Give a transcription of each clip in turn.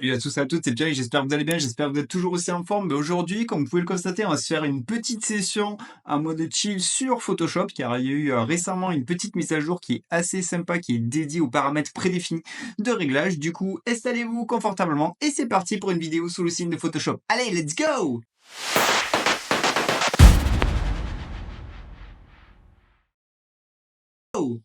Salut à tous et à toutes, c'est Pierre, j'espère que vous allez bien, j'espère que vous êtes toujours aussi en forme. Mais aujourd'hui, comme vous pouvez le constater, on va se faire une petite session en mode chill sur Photoshop, car il y a eu récemment une petite mise à jour qui est assez sympa, qui est dédiée aux paramètres prédéfinis de réglage. Du coup, installez-vous confortablement et c'est parti pour une vidéo sous le signe de Photoshop. Allez, let's go!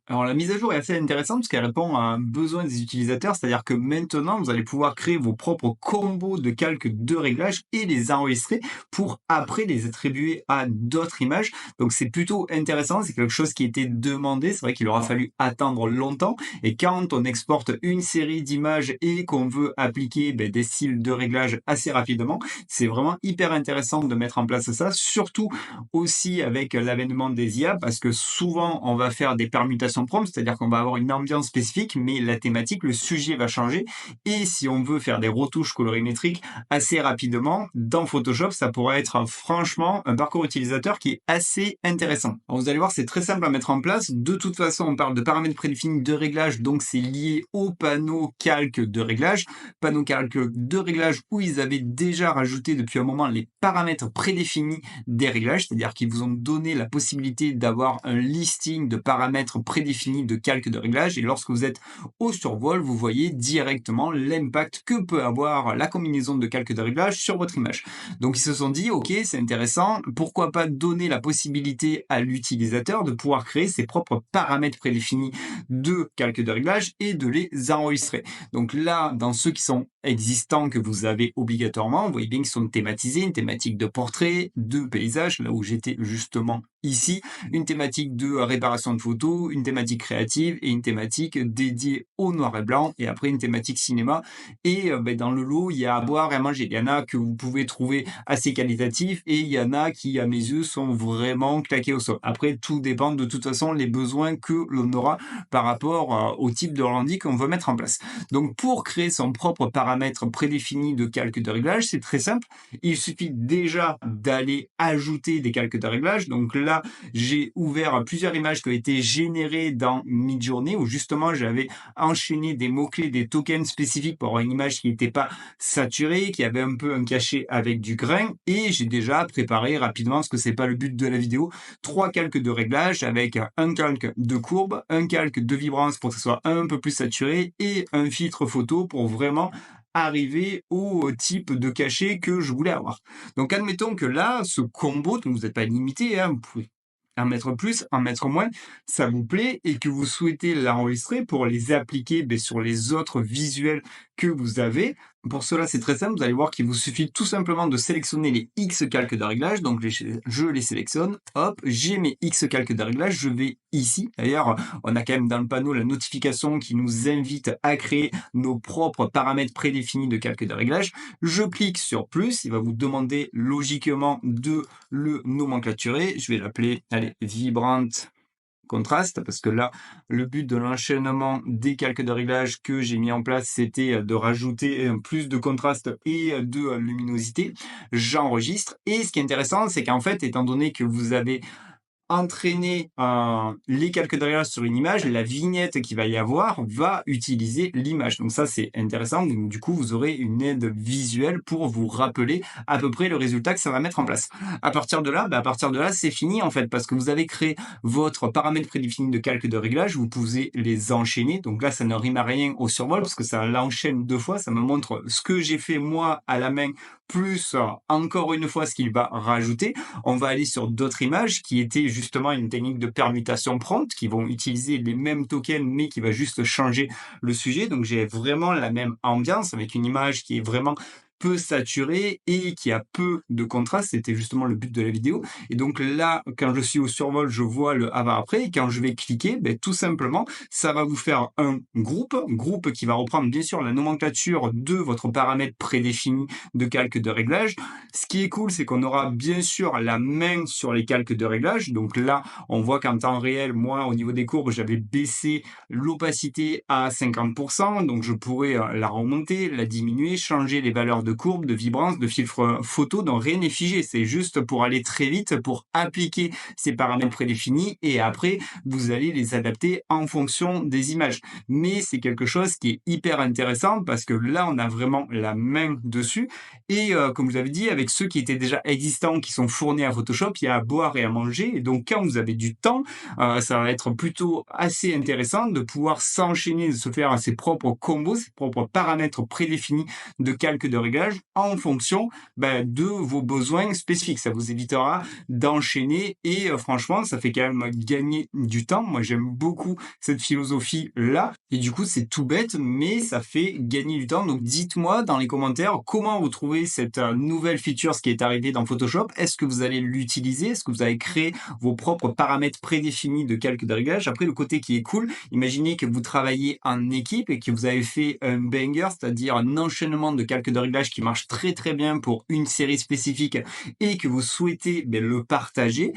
Alors la mise à jour est assez intéressante parce qu'elle répond à un besoin des utilisateurs, c'est-à-dire que maintenant vous allez pouvoir créer vos propres combos de calques de réglage et les enregistrer pour après les attribuer à d'autres images. Donc c'est plutôt intéressant, c'est quelque chose qui était demandé, c'est vrai qu'il aura fallu attendre longtemps et quand on exporte une série d'images et qu'on veut appliquer des styles de réglage assez rapidement, c'est vraiment hyper intéressant de mettre en place ça, surtout aussi avec l'avènement des IA parce que souvent on va faire des permutations promptes, c'est-à-dire qu'on va avoir une ambiance spécifique, mais la thématique, le sujet va changer. Et si on veut faire des retouches colorimétriques assez rapidement, dans Photoshop, ça pourrait être franchement un parcours utilisateur qui est assez intéressant. Alors vous allez voir, c'est très simple à mettre en place. De toute façon, on parle de paramètres prédéfinis de réglage, donc c'est lié au panneau calque de réglage. Panneau calque de réglage où ils avaient déjà rajouté depuis un moment les paramètres prédéfinis des réglages, c'est-à-dire qu'ils vous ont donné la possibilité d'avoir un listing de paramètres prédéfinis de calque de réglage et lorsque vous êtes au survol, vous voyez directement l'impact que peut avoir la combinaison de calque de réglage sur votre image. Donc ils se sont dit, ok, c'est intéressant, pourquoi pas donner la possibilité à l'utilisateur de pouvoir créer ses propres paramètres prédéfinis de calque de réglage et de les enregistrer. Donc là, dans ceux qui sont existants que vous avez obligatoirement, vous voyez bien qu'ils sont thématisés, une thématique de portrait, de paysage, là où j'étais justement ici, une thématique de réparation de photos, une thématique créative et une thématique dédiée au noir et blanc et après une thématique cinéma. Et dans le lot, il y a à boire et à manger. Il y en a que vous pouvez trouver assez qualitatifs et il y en a qui, à mes yeux, sont vraiment claqués au sol. Après, tout dépend de toute façon les besoins que l'on aura par rapport au type de rendu qu'on veut mettre en place. Donc pour créer son propre paramètre prédéfini de calque de réglage, c'est très simple. Il suffit déjà d'aller ajouter des calques de réglage. Donc là, j'ai ouvert plusieurs images qui ont été générées dans Midjourney où justement j'avais enchaîné des mots-clés, des tokens spécifiques pour avoir une image qui n'était pas saturée, qui avait un peu un cachet avec du grain. Et j'ai déjà préparé rapidement, parce que c'est pas le but de la vidéo, 3 calques de réglage avec un calque de courbe, un calque de vibrance pour que ce soit un peu plus saturé et un filtre photo pour vraiment arriver au type de cachet que je voulais avoir. Donc admettons que là, ce combo, donc vous n'êtes pas limité, hein, vous pouvez en mettre plus, en mettre moins, ça vous plaît et que vous souhaitez l'enregistrer pour les appliquer sur les autres visuels que vous avez. Pour cela, c'est très simple, vous allez voir qu'il vous suffit tout simplement de sélectionner les X calques de réglage, donc je les sélectionne, hop, j'ai mes X calques de réglage, je vais ici, d'ailleurs, on a quand même dans le panneau la notification qui nous invite à créer nos propres paramètres prédéfinis de calque de réglage. Je clique sur plus, il va vous demander logiquement de le nomenclaturer. Je vais l'appeler, allez, vibrante contraste, parce que là, le but de l'enchaînement des calques de réglage que j'ai mis en place, c'était de rajouter plus de contraste et de luminosité. J'enregistre. Et ce qui est intéressant, c'est qu'en fait, étant donné que vous avez entraîner les calques de réglage sur une image, la vignette qu'il va y avoir va utiliser l'image. Donc ça, c'est intéressant. Donc, du coup, vous aurez une aide visuelle pour vous rappeler à peu près le résultat que ça va mettre en place. À partir de là, c'est fini en fait, parce que vous avez créé votre paramètre prédéfini de calque de réglage. Vous pouvez les enchaîner. Donc là, ça ne rime à rien au survol parce que ça l'enchaîne 2 fois. Ça me montre ce que j'ai fait moi à la main, plus encore une fois ce qu'il va rajouter. On va aller sur d'autres images qui étaient justement une technique de permutation prompte, qui vont utiliser les mêmes tokens, mais qui va juste changer le sujet. Donc j'ai vraiment la même ambiance avec une image qui est vraiment peu saturée et qui a peu de contraste. C'était justement le but de la vidéo. Et donc là, quand je suis au survol, je vois le avant-après. Et quand je vais cliquer, tout simplement, ça va vous faire un groupe qui va reprendre bien sûr la nomenclature de votre paramètre prédéfini de calque de réglage. Ce qui est cool, c'est qu'on aura bien sûr la main sur les calques de réglage. Donc là, on voit qu'en temps réel, moi, au niveau des courbes, j'avais baissé l'opacité à 50%. Donc je pourrais la remonter, la diminuer, changer les valeurs de courbes, de vibrances, de filtres photos, donc rien n'est figé. C'est juste pour aller très vite, pour appliquer ces paramètres prédéfinis et après, vous allez les adapter en fonction des images. Mais c'est quelque chose qui est hyper intéressant parce que là, on a vraiment la main dessus et comme je vous avais dit, avec ceux qui étaient déjà existants, qui sont fournis à Photoshop, il y a à boire et à manger et donc quand vous avez du temps, ça va être plutôt assez intéressant de pouvoir s'enchaîner, de se faire ses propres combos, ses propres paramètres prédéfinis de calque de réglage en fonction de vos besoins spécifiques. Ça vous évitera d'enchaîner et franchement, ça fait quand même gagner du temps. Moi, j'aime beaucoup cette philosophie-là et du coup, c'est tout bête, mais ça fait gagner du temps. Donc, dites-moi dans les commentaires comment vous trouvez cette nouvelle feature, ce qui est arrivé dans Photoshop. Est-ce que vous allez l'utiliser? Est-ce que vous allez créer vos propres paramètres prédéfinis de calque de réglage? Après, le côté qui est cool, imaginez que vous travaillez en équipe et que vous avez fait un banger, c'est-à-dire un enchaînement de calque de réglage qui marche très très bien pour une série spécifique et que vous souhaitez le partager,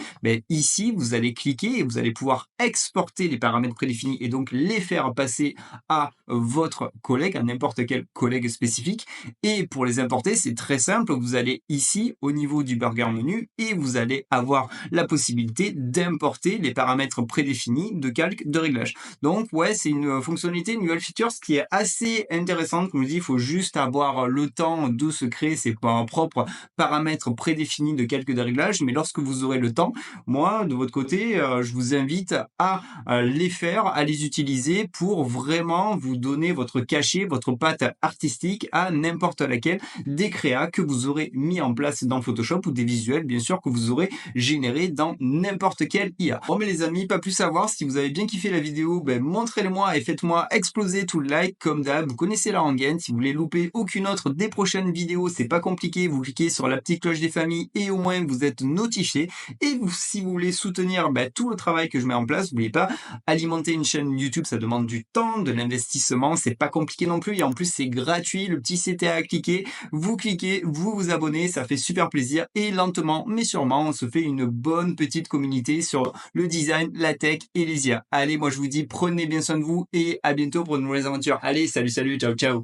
ici, vous allez cliquer et vous allez pouvoir exporter les paramètres prédéfinis et donc les faire passer à votre collègue, à n'importe quel collègue spécifique. Et pour les importer, c'est très simple. Vous allez ici au niveau du burger menu et vous allez avoir la possibilité d'importer les paramètres prédéfinis de calque de réglage. Donc ouais, c'est une fonctionnalité, une nouvelle feature, ce qui est assez intéressante. Comme je dis, il faut juste avoir le temps de se créer ses propres paramètres prédéfinis de calque de réglage. Mais lorsque vous aurez le temps, moi, de votre côté, je vous invite à les faire, à les utiliser pour vraiment vous donner votre cachet, votre patte artistique à n'importe laquelle des créas que vous aurez mis en place dans Photoshop ou des visuels, bien sûr, que vous aurez générés dans n'importe quelle IA. Bon, mais les amis, pas plus à voir. Si vous avez bien kiffé la vidéo, montrez-le-moi et faites-moi exploser tout le like comme d'hab. Vous connaissez la rengaine. Si vous voulez louper aucune autre des prochaines vidéos, c'est pas compliqué. Vous cliquez sur la petite cloche des familles et au moins vous êtes notifié. Et si vous voulez soutenir tout le travail que je mets en place, n'oubliez pas, alimenter une chaîne YouTube, ça demande du temps, de l'investissement, c'est pas compliqué non plus et en plus c'est gratuit, le petit CTA à cliquer, vous cliquez, vous vous abonnez, ça fait super plaisir et lentement mais sûrement on se fait une bonne petite communauté sur le design, la tech et les IA. Allez, moi je vous dis prenez bien soin de vous et à bientôt pour de nouvelles aventures. Allez, salut, ciao, ciao.